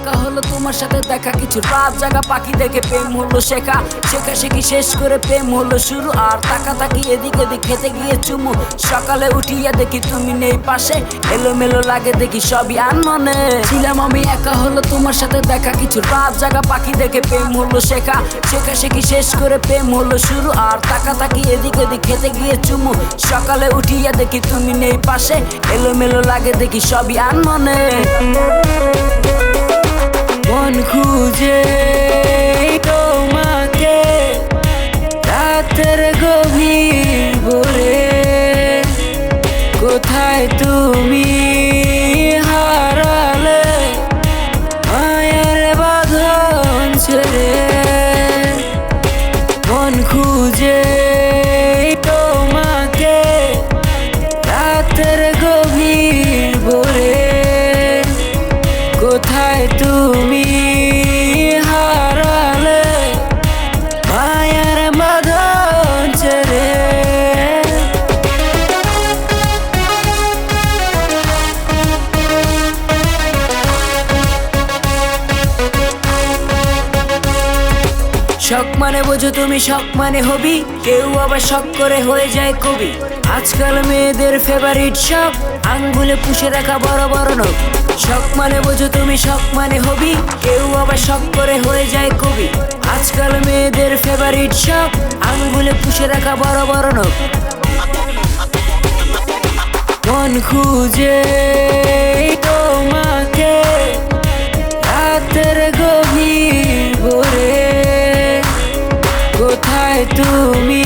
একা হলো তোমার সাথে দেখা, কিছু রাত জাগা পাখি দেখে প্রেম হলো শেখা, শেখা শেখি শেষ করে প্রেম হলো শুরু। আর তাকা তাকি এদিক ওদিক খেতে গিয়ে চুমু, সকালে উঠিয়া দেখি তুমি নেই পাশে, এলোমেলো লাগে দেখি সবই আনমনে। ছিলাম আমি একা হলো তোমার সাথে দেখা, কিছু রাত জাগা পাখি দেখে প্রেম হলো শেখা, শেখা শেখি শেষ করে প্রেম হলো শুরু। আর তাকা তাকি এদিক ওদিক খেতে গিয়ে চুমু, সকালে উঠিয়া দেখি তুমি নেই পাশে, এলোমেলো লাগে দেখি সবই আনমনে। মন খুঁজে তোমাকে রাতের গভীর ভোরে, কোথায় তুমি হারালে মায়ার বাঁধন ছেড়ে। মন খুঁজে তোমাকে রাতের গভীর ভোরে, কোথায় তুমি হারালে মায়ার বাঁধন ছেড়ে। শখ মানে বোঝো তুমি, শখ মানে হবি, কেউ আবার শখ করে হয়ে যায় কবি। আজকাল মেয়েদের ফেভারিট শখ আঙ্গুলে পুষে রাখা বড় বড় নখ। শখ মানে বোঝো তুমি, শখ মানে হবি, কেউ আবার শখ করে হয়ে যায় কবি। আজকাল মেয়েদের ফেভারিট শখ আঙ্গুলে পুষে রাখা বড় বড় নখ। মন খুঁজে তোমাকে রাতের গভীর ভোরে, কোথায় তুমি